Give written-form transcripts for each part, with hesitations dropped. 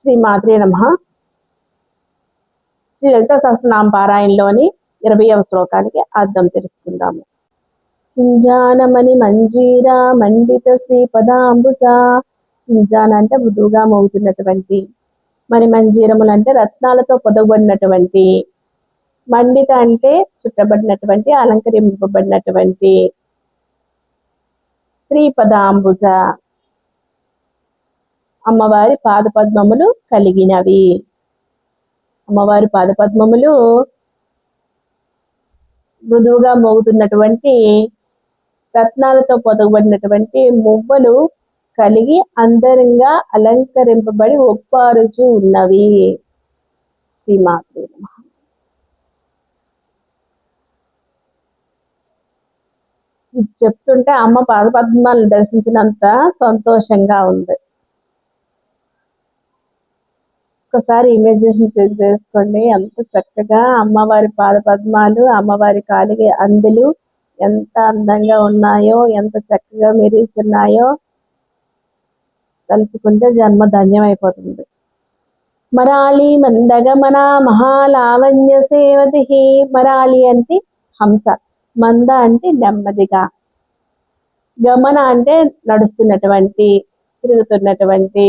శ్రీ మాత్రే నమః. శ్రీ లలిత సహస్రనామ పారాయణలోని 20వ శ్లోకానికి అర్థం తెలుసుకుందాము. సింజానమణి మంజీర మండిత శ్రీపదాంబుజ. సింజాన అంటే మృదువుగా మోగుతున్నటువంటి, మణి మంజీరములు అంటే రత్నాలతో పొదగబడినటువంటి, మండిత అంటే చుట్టబడినటువంటి, అలంకరింపబడినటువంటి, శ్రీపదాంబుజ అమ్మవారి పాదపద్మములు కలిగినవి. అమ్మవారి పాదపద్మములు మృదువుగా మోగుతున్నటువంటి, రత్నాలతో పొదగబడినటువంటి మువ్వలు కలిగి అందరంగా అలంకరింపబడి ఒప్పారుచు ఉన్నవి. శ్రీమాత్రే నమః. ఇది చెప్తుంటే అమ్మ పాదపద్మాలను దర్శించినంత సంతోషంగా ఉంది. ఒకసారి ఇమేజినేషన్ చేసుకోండి, ఎంత చక్కగా అమ్మవారి పాదపద్మాలు, అమ్మవారి కాలికి అందులు ఎంత అందంగా ఉన్నాయో, ఎంత చక్కగా మెరుస్తున్నాయో. తలుచుకుంటే జన్మ ధన్యమైపోతుంది. మరాళి మందగమన మహాలావణ్య సేవతి. మరాళి అంటే హంస, మంద అంటే నెమ్మదిగా, గమన అంటే నడుస్తున్నటువంటి, తిరుగుతున్నటువంటి,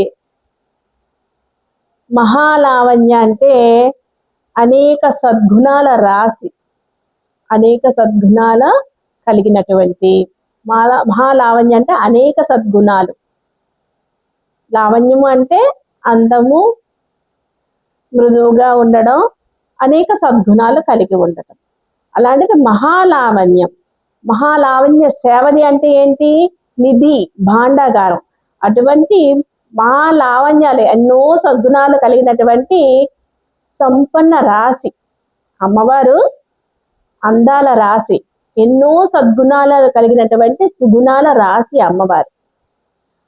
మహాలావణ్య అంటే అనేక సద్గుణాల రాశి, అనేక సద్గుణాల కలిగినటువంటి. మహాలావణ్య అంటే అనేక సద్గుణాలు. లావణ్యము అంటే అందము, మృదువుగా ఉండడం, అనేక సద్గుణాలు కలిగి ఉండటం. అలాంటిది మహాలావణ్యం. మహాలావణ్య సేవది అంటే ఏంటి? నిధి, భాండాగారం. అటువంటి మహాలావణ్యాలు, ఎన్నో సద్గుణాలు కలిగినటువంటి సంపన్న రాశి అమ్మవారు. అందాల రాశి, ఎన్నో సద్గుణాలు కలిగినటువంటి సుగుణాల రాశి అమ్మవారు.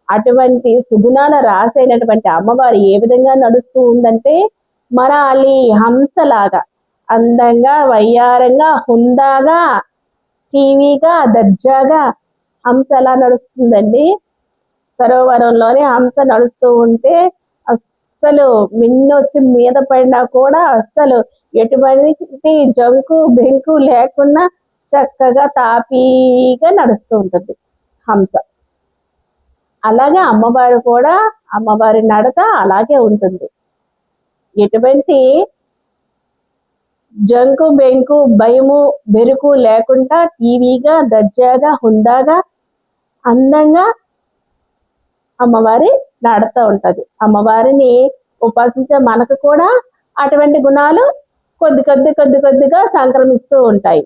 అటువంటి సుగుణాల రాశి అయినటువంటి అమ్మవారు ఏ విధంగా నడుస్తూ ఉందంటే, మరాలి హంసలాగా అందంగా, వయ్యారంగా, హుందాగా, టీవీగా, దర్జాగా హంస ఎలా నడుస్తుందండి? సరోవరంలోనే హంస నడుస్తూ ఉంటే అస్సలు మిన్నొచ్చి మీద పడినా కూడా అస్సలు ఎటువంటి జంకు బెంకు లేకుండా చక్కగా తాపీగా నడుస్తూ ఉంటుంది హంస. అలాగే అమ్మవారు కూడా, అమ్మవారి నడత అలాగే ఉంటుంది. ఎటువంటి జంకు బెంకు, భయము బెరుకు లేకుండా టీవీగా, దర్జాగా, హుందాగా, అందంగా అమ్మవారి నడత ఉంటది. అమ్మవారిని ఉపాసించే మనకు కూడా అటువంటి గుణాలు కొద్దిగా సంక్రమిస్తూ ఉంటాయి.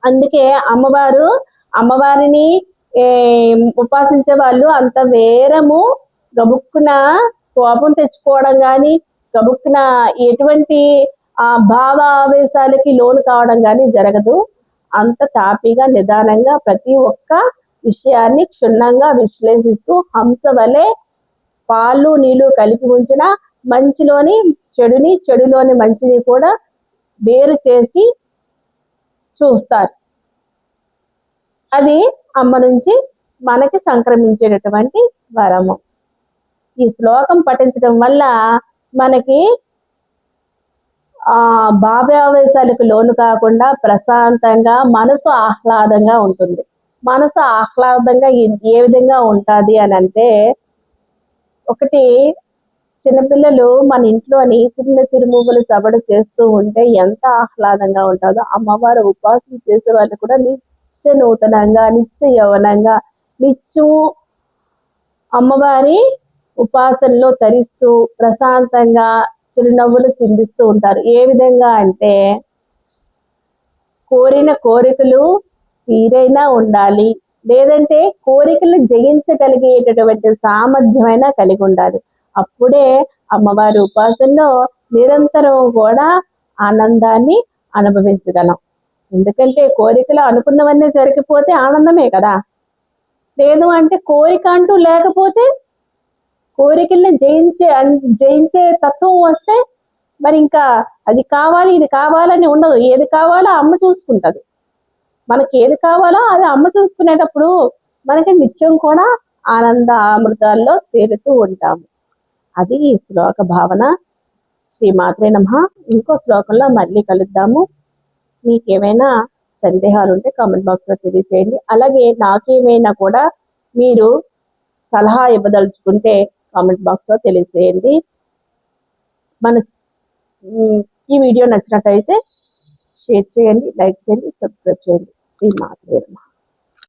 అందుకే అమ్మవారిని ఉపాసించే వాళ్ళు అంత వేరము గబుక్కున కోపం తెచ్చుకోవడం కానీ, గబుక్కున ఎటువంటి భావావేశాలకి లోను కావడం కానీ జరగదు. అంత తాపీగా, నిదానంగా ప్రతి ఒక్క విషయాన్ని క్షుణ్ణంగా విశ్లేషిస్తూ, హంస వలె పాలు నీళ్లు కలిపి ఉంచిన మంచిలోని చెడుని, చెడులోని మంచిని కూడా వేరు చేసి చూస్తారు. అది అమ్మ నుంచి మనకి సంక్రమించేటటువంటి వరము. ఈ శ్లోకం పఠించడం వల్ల మనకి భావావేశాలకు లోను కాకుండా ప్రశాంతంగా, మనసు ఆహ్లాదంగా ఉంటుంది. మనసు ఆహ్లాదంగా ఏ విధంగా ఉంటుంది అని అంటే, ఒకటి, చిన్నపిల్లలు మన ఇంట్లోని చిన్న చిరుమూగులు సవడు చేస్తూ ఉంటే ఎంత ఆహ్లాదంగా ఉంటుందో, అమ్మవారు ఉపాసన చేసే వాళ్ళు కూడా నిత్య నూతనంగా, నిత్య యవనంగా, నిత్యము అమ్మవారి ఉపాసనలో తరిస్తూ ప్రశాంతంగా చిరునవ్వులు చిందిస్తూ ఉంటారు. ఏ విధంగా అంటే, కోరిన కోరికలు తీరైనా ఉండాలి, లేదంటే కోరికలు జయించగలిగేటటువంటి సామర్థ్యమైనా కలిగి ఉండాలి. అప్పుడే అమ్మవారి ఉపాసనలో నిరంతరం కూడా ఆనందాన్ని అనుభవించగలం. ఎందుకంటే కోరికలు అనుకున్నవన్నీ జరిగిపోతే ఆనందమే కదా. లేదు అంటే కోరిక అంటూ లేకపోతే, కోరికల్ని జయించే తత్వం వస్తే మరి ఇంకా అది కావాలి, ఇది కావాలని ఉండదు. ఏది కావాలో అమ్మ చూసుకుంటుంది. మనకి ఏది కావాలో అది అమ్మ చూసుకునేటప్పుడు మనకి నిత్యం కూడా ఆనంద అమృతాల్లో తేలుతూ ఉంటాము. అది ఈ శ్లోక భావన. శ్రీ మాత్రే నమః. ఇంకో శ్లోకంలో మళ్ళీ కలుద్దాము. మీకు ఏమైనా సందేహాలు ఉంటే కామెంట్ బాక్స్లో తెలియజేయండి. అలాగే నాకేమైనా కూడా మీరు సలహా ఇవ్వదలుచుకుంటే కామెంట్ బాక్స్లో తెలియజేయండి. మన ఈ వీడియో నచ్చినట్టయితే షేర్ చేయండి, లైక్ చేయండి, సబ్స్క్రైబ్ చేయండి. శ్రీ మాత్రే నమః.